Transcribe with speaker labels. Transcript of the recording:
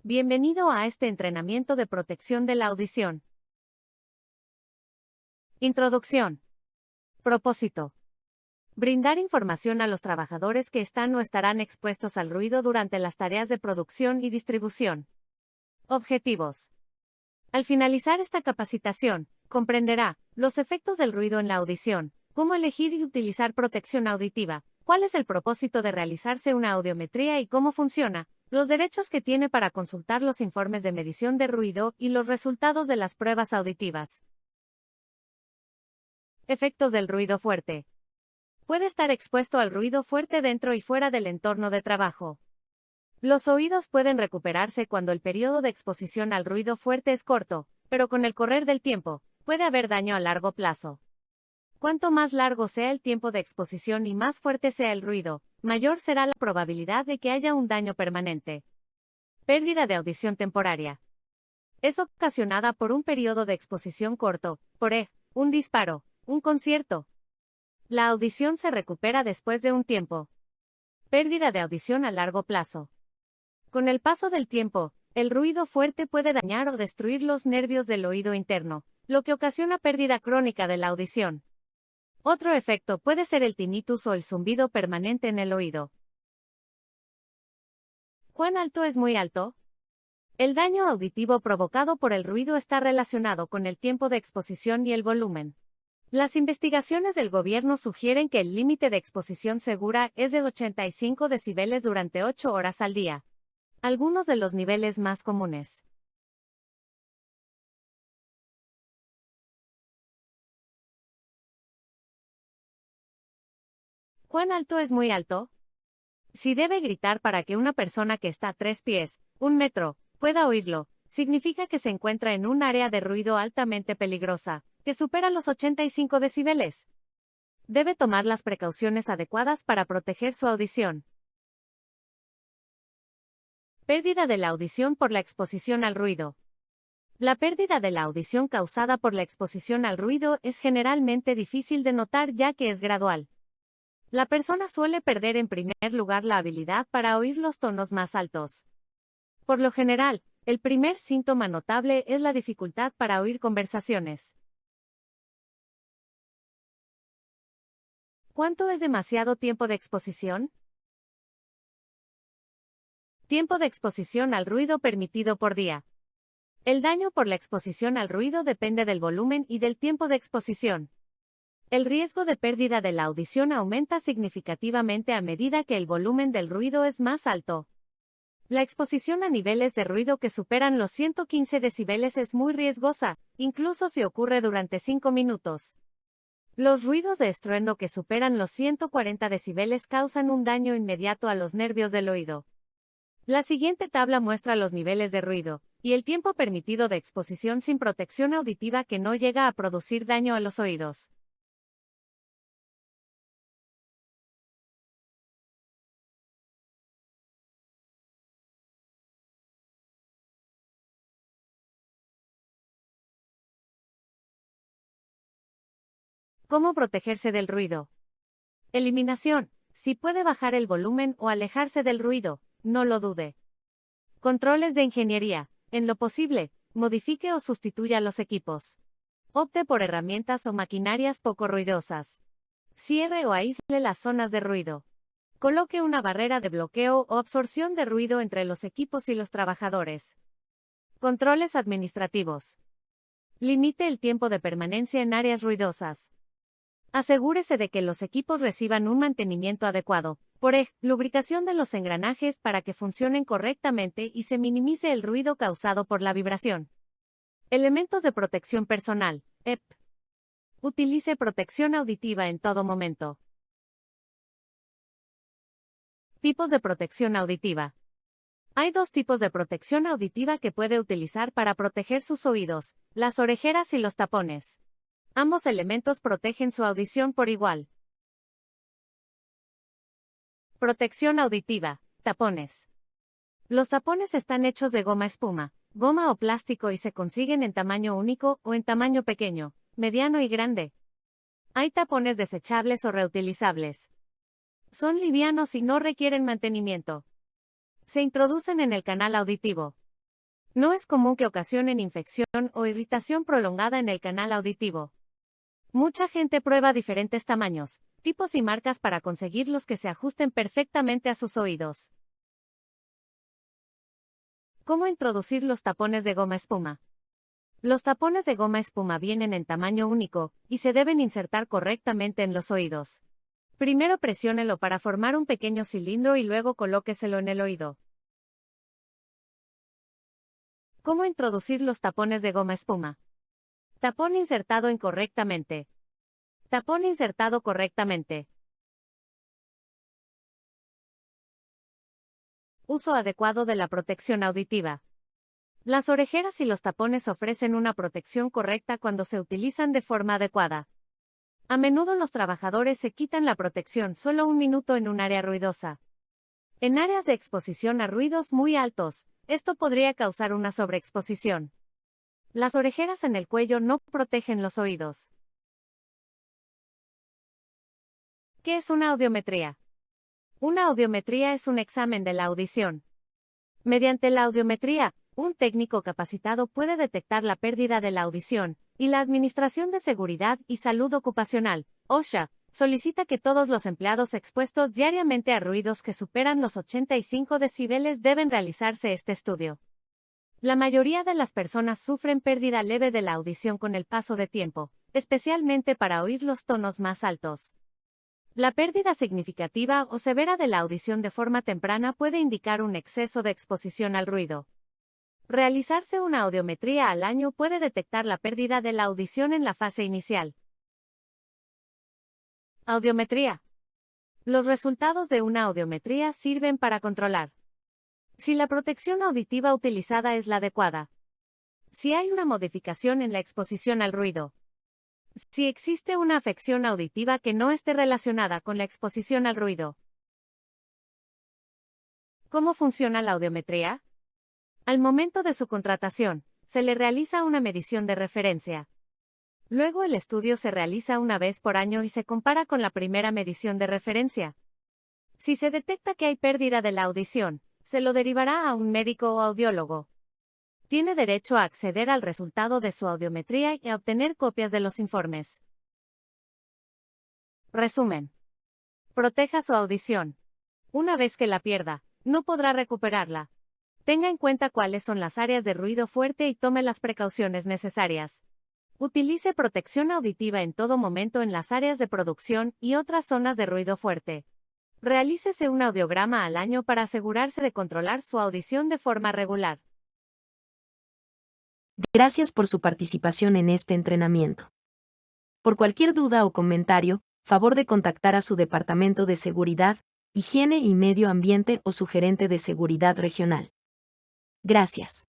Speaker 1: Bienvenido a este entrenamiento de protección de la audición. Introducción. Propósito. Brindar información a los trabajadores que están o estarán expuestos al ruido durante las tareas de producción y distribución. Objetivos. Al finalizar esta capacitación, comprenderá los efectos del ruido en la audición, cómo elegir y utilizar protección auditiva, cuál es el propósito de realizarse una audiometría y cómo funciona, los derechos que tiene para consultar los informes de medición de ruido y los resultados de las pruebas auditivas. Efectos del ruido fuerte. Puede estar expuesto al ruido fuerte dentro y fuera del entorno de trabajo. Los oídos pueden recuperarse cuando el periodo de exposición al ruido fuerte es corto, pero con el correr del tiempo, puede haber daño a largo plazo. Cuanto más largo sea el tiempo de exposición y más fuerte sea el ruido, mayor será la probabilidad de que haya un daño permanente. Pérdida de audición temporaria. Es ocasionada por un periodo de exposición corto, por ejemplo, un disparo, un concierto. La audición se recupera después de un tiempo. Pérdida de audición a largo plazo. Con el paso del tiempo, el ruido fuerte puede dañar o destruir los nervios del oído interno, lo que ocasiona pérdida crónica de la audición. Otro efecto puede ser el tinnitus o el zumbido permanente en el oído. ¿Cuán alto es muy alto? El daño auditivo provocado por el ruido está relacionado con el tiempo de exposición y el volumen. Las investigaciones del gobierno sugieren que el límite de exposición segura es de 85 decibeles durante 8 horas al día. Algunos de los niveles más comunes. ¿Cuán alto es muy alto? Si debe gritar para que una persona que está a 3 pies, 1 metro, pueda oírlo, significa que se encuentra en un área de ruido altamente peligrosa, que supera los 85 decibeles. Debe tomar las precauciones adecuadas para proteger su audición. Pérdida de la audición por la exposición al ruido. La pérdida de la audición causada por la exposición al ruido es generalmente difícil de notar ya que es gradual. La persona suele perder en primer lugar la habilidad para oír los tonos más altos. Por lo general, el primer síntoma notable es la dificultad para oír conversaciones. ¿Cuánto es demasiado tiempo de exposición? Tiempo de exposición al ruido permitido por día. El daño por la exposición al ruido depende del volumen y del tiempo de exposición. El riesgo de pérdida de la audición aumenta significativamente a medida que el volumen del ruido es más alto. La exposición a niveles de ruido que superan los 115 decibeles es muy riesgosa, incluso si ocurre durante 5 minutos. Los ruidos de estruendo que superan los 140 decibeles causan un daño inmediato a los nervios del oído. La siguiente tabla muestra los niveles de ruido y el tiempo permitido de exposición sin protección auditiva que no llega a producir daño a los oídos. ¿Cómo protegerse del ruido? Eliminación. Si puede bajar el volumen o alejarse del ruido, no lo dude. Controles de ingeniería. En lo posible, modifique o sustituya los equipos. Opte por herramientas o maquinarias poco ruidosas. Cierre o aísle las zonas de ruido. Coloque una barrera de bloqueo o absorción de ruido entre los equipos y los trabajadores. Controles administrativos. Limite el tiempo de permanencia en áreas ruidosas. Asegúrese de que los equipos reciban un mantenimiento adecuado, por ejemplo, lubricación de los engranajes para que funcionen correctamente y se minimice el ruido causado por la vibración. Elementos de protección personal, EP. Utilice protección auditiva en todo momento. Tipos de protección auditiva. Hay dos tipos de protección auditiva que puede utilizar para proteger sus oídos, las orejeras y los tapones. Ambos elementos protegen su audición por igual. Protección auditiva, tapones. Los tapones están hechos de goma espuma, goma o plástico y se consiguen en tamaño único o en tamaño pequeño, mediano y grande. Hay tapones desechables o reutilizables. Son livianos y no requieren mantenimiento. Se introducen en el canal auditivo. No es común que ocasionen infección o irritación prolongada en el canal auditivo. Mucha gente prueba diferentes tamaños, tipos y marcas para conseguir los que se ajusten perfectamente a sus oídos. ¿Cómo introducir los tapones de goma espuma? Los tapones de goma espuma vienen en tamaño único y se deben insertar correctamente en los oídos. Primero presiónelo para formar un pequeño cilindro y luego colóqueselo en el oído. ¿Cómo introducir los tapones de goma espuma? Tapón insertado incorrectamente. Tapón insertado correctamente. Uso adecuado de la protección auditiva. Las orejeras y los tapones ofrecen una protección correcta cuando se utilizan de forma adecuada. A menudo los trabajadores se quitan la protección solo un minuto en un área ruidosa. En áreas de exposición a ruidos muy altos, esto podría causar una sobreexposición. Las orejeras en el cuello no protegen los oídos. ¿Qué es una audiometría? Una audiometría es un examen de la audición. Mediante la audiometría, un técnico capacitado puede detectar la pérdida de la audición, y la Administración de Seguridad y Salud Ocupacional, OSHA, solicita que todos los empleados expuestos diariamente a ruidos que superan los 85 decibeles deben realizarse este estudio. La mayoría de las personas sufren pérdida leve de la audición con el paso de tiempo, especialmente para oír los tonos más altos. La pérdida significativa o severa de la audición de forma temprana puede indicar un exceso de exposición al ruido. Realizarse una audiometría al año puede detectar la pérdida de la audición en la fase inicial. Audiometría. Los resultados de una audiometría sirven para controlar si la protección auditiva utilizada es la adecuada, si hay una modificación en la exposición al ruido, si existe una afección auditiva que no esté relacionada con la exposición al ruido. ¿Cómo funciona la audiometría? Al momento de su contratación, se le realiza una medición de referencia. Luego el estudio se realiza una vez por año y se compara con la primera medición de referencia. Si se detecta que hay pérdida de la audición, se lo derivará a un médico o audiólogo. Tiene derecho a acceder al resultado de su audiometría y a obtener copias de los informes. Resumen. Proteja su audición. Una vez que la pierda, no podrá recuperarla. Tenga en cuenta cuáles son las áreas de ruido fuerte y tome las precauciones necesarias. Utilice protección auditiva en todo momento en las áreas de producción y otras zonas de ruido fuerte. Realícese un audiograma al año para asegurarse de controlar su audición de forma regular.
Speaker 2: Gracias por su participación en este entrenamiento. Por cualquier duda o comentario, favor de contactar a su Departamento de Seguridad, Higiene y Medio Ambiente o su gerente de seguridad regional. Gracias.